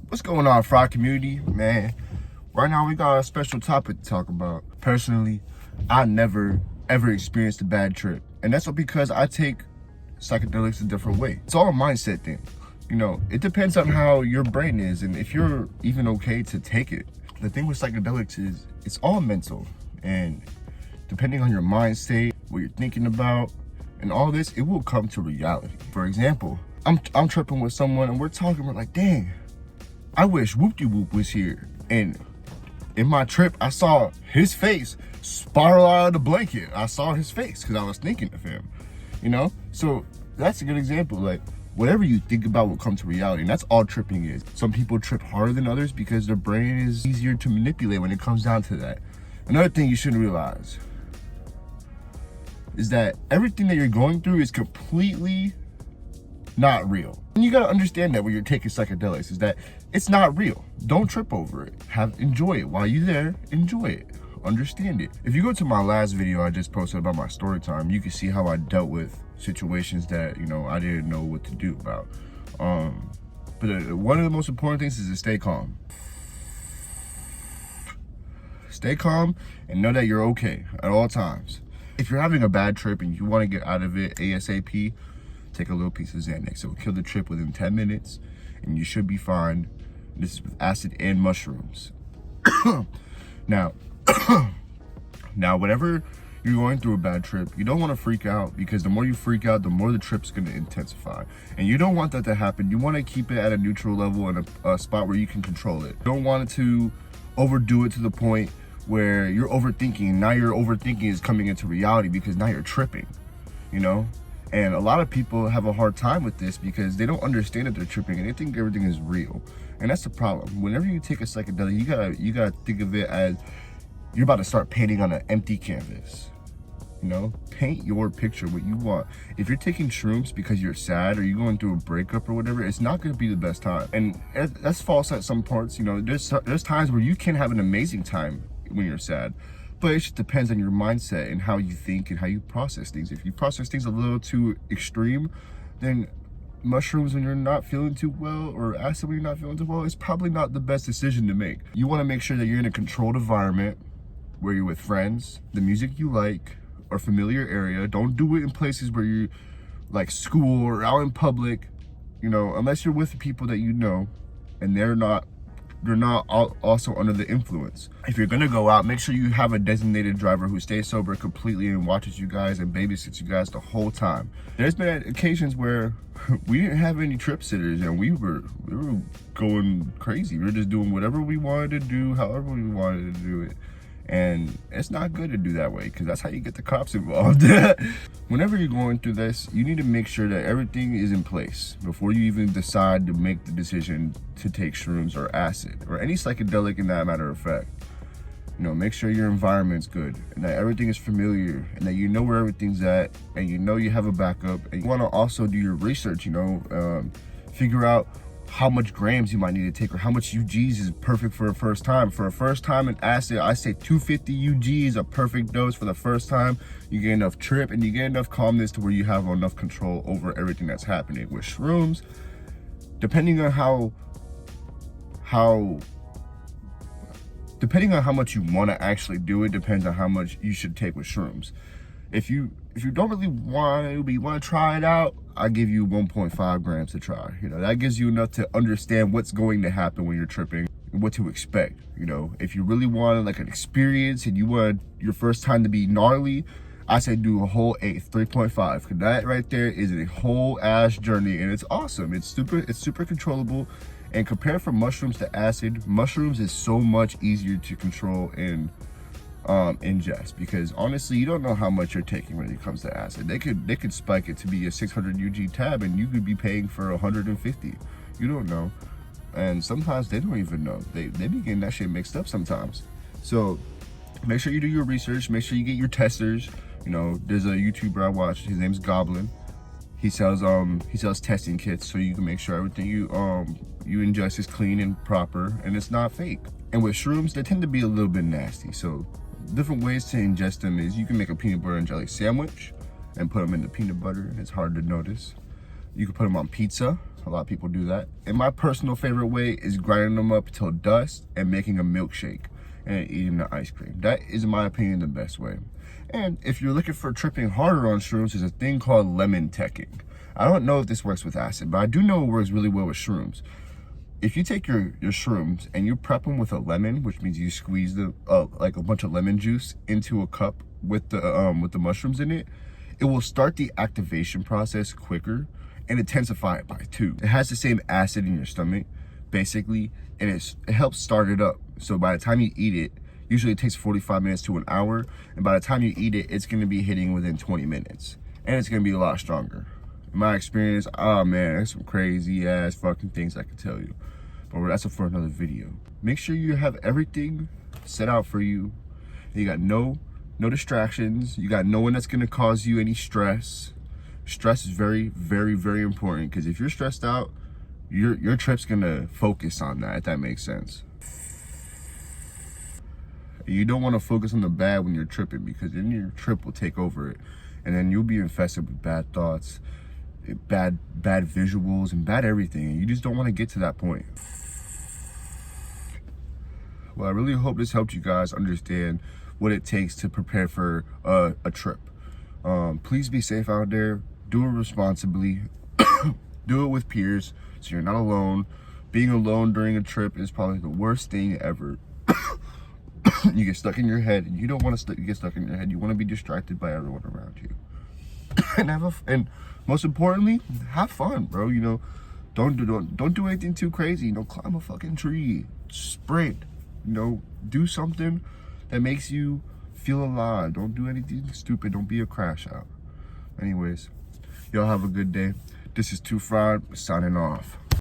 What's going on, Fry community? Man, right now we got a special topic to talk about. Personally, I never ever experienced a bad trip. And that's because I take psychedelics a different way. It's all a mindset thing. You know, it depends on how your brain is and if you're even okay to take it. The thing with psychedelics is it's all mental, and depending on your mind state, what you're thinking about, and all this, it will come to reality. For example, I'm tripping with someone and we're talking, we're like, dang, I wish Whoop-de-Whoop was here. And in my trip, I saw his face spiral out of the blanket. I saw his face because I was thinking of him, you know? So that's a good example. Like, whatever you think about will come to reality, and that's all tripping is. Some people trip harder than others because their brain is easier to manipulate when it comes down to that. Another thing you should realize is that everything that you're going through is completely not real. And you gotta understand that when you're taking psychedelics is that it's not real. Don't trip over it. Enjoy it. While you're there, enjoy it. Understand it. If you go to my last video I just posted about my story time, you can see how I dealt with situations that, you know, I didn't know what to do about. But one of the most important things is to stay calm. Stay calm and know that you're okay at all times. If you're having a bad trip and you want to get out of it ASAP, take a little piece of Xanax. It will kill the trip within 10 minutes and you should be fine. This is with acid and mushrooms. Now, whenever you're going through a bad trip, you don't want to freak out, because the more you freak out, the more the trip's going to intensify. And you don't want that to happen. You want to keep it at a neutral level and a spot where you can control it. You don't want it to overdo it to the point where you're overthinking. Now your overthinking is coming into reality because now you're tripping, you know? And a lot of people have a hard time with this because they don't understand that they're tripping and they think everything is real. And that's the problem. Whenever you take a psychedelic, you gotta think of it as you're about to start painting on an empty canvas. You know, paint your picture what you want. If you're taking shrooms because you're sad or you're going through a breakup or whatever, it's not going to be the best time. And that's false at some parts. You know, there's times where you can have an amazing time when you're sad, but it just depends on your mindset and how you think and how you process things. If you process things a little too extreme, then mushrooms when you're not feeling too well, or acid when you're not feeling too well, it's probably not the best decision to make. You want to make sure that you're in a controlled environment where you're with friends, the music you like, or familiar area. Don't do it in places where you like school or out in public, you know, unless you're with people that you know and they're not also under the influence. If you're gonna go out, make sure you have a designated driver who stays sober completely and watches you guys and babysits you guys the whole time. There's been occasions where we didn't have any trip sitters and we were going crazy. We were just doing whatever we wanted to do, however we wanted to do it. And it's not good to do that way, because that's how you get the cops involved. Whenever you're going through this, you need to make sure that everything is in place before you even decide to make the decision to take shrooms or acid or any psychedelic in that matter of fact. You know, make sure your environment's good and that everything is familiar and that you know where everything's at and you know you have a backup. And you want to also do your research, you know, figure out how much grams you might need to take or how much UGs is perfect for a first time. For a first time in acid, I say 250 UG is a perfect dose for the first time. You get enough trip and you get enough calmness to where you have enough control over everything that's happening. With shrooms, depending on how much you want to actually do it, depends on how much you should take with shrooms. If you don't really want to, but you want to try it out, I give you 1.5 grams to try. You know, that gives you enough to understand what's going to happen when you're tripping and what to expect. You know, if you really want like an experience and you want your first time to be gnarly, I say do a whole eighth, 3.5, because that right there is a whole ass journey and it's awesome. It's super controllable. And compared from mushrooms to acid, mushrooms is so much easier to control and ingest, because honestly you don't know how much you're taking when it comes to acid. They could spike it to be a 600 UG tab and you could be paying for 150. You don't know, and sometimes they don't even know. They be getting that shit mixed up sometimes. So make sure you do your research, make sure you get your testers. You know, there's a YouTuber I watch, his name's Goblin. He sells testing kits so you can make sure everything you ingest is clean and proper and it's not fake. And with shrooms, they tend to be a little bit nasty, so different ways to ingest them is you can make a peanut butter and jelly sandwich and put them in the peanut butter. It's hard to notice. You can put them on pizza. A lot of people do that. And my personal favorite way is grinding them up till dust and making a milkshake and eating the ice cream. That is, in my opinion, the best way. And if you're looking for tripping harder on shrooms, there's a thing called lemon teching. I don't know if this works with acid, but I do know it works really well with shrooms. If you take your shrooms and you prep them with a lemon, which means you squeeze the like a bunch of lemon juice into a cup with the mushrooms in it, it will start the activation process quicker and intensify it by 2. It has the same acid in your stomach, basically, and it helps start it up. So by the time you eat it, usually it takes 45 minutes to an hour, and by the time you eat it, it's gonna be hitting within 20 minutes, and it's gonna be a lot stronger. In my experience, oh man, there's some crazy ass fucking things I can tell you, but that's for another video. Make sure you have everything set out for you. You got no distractions. You got no one that's gonna cause you any stress. Stress is very, very, very important, because if you're stressed out, your trip's gonna focus on that, if that makes sense. You don't want to focus on the bad when you're tripping, because then your trip will take over it, and then you'll be infested with bad thoughts, bad visuals, and bad everything, and you just don't want to get to that point. Well, I really hope this helped you guys understand what it takes to prepare for a trip. Please be safe out there. Do it responsibly. Do it with peers, so you're not alone. Being alone during a trip is probably the worst thing ever. You get stuck in your head, and you don't want to get stuck in your head. You want to be distracted by everyone around you. And most importantly, have fun, bro. You know, don't do anything too crazy. You know, climb a fucking tree, sprint. You know, do something that makes you feel alive. Don't do anything stupid. Don't be a crash out. Anyways, y'all have a good day. This is Too Fried signing off.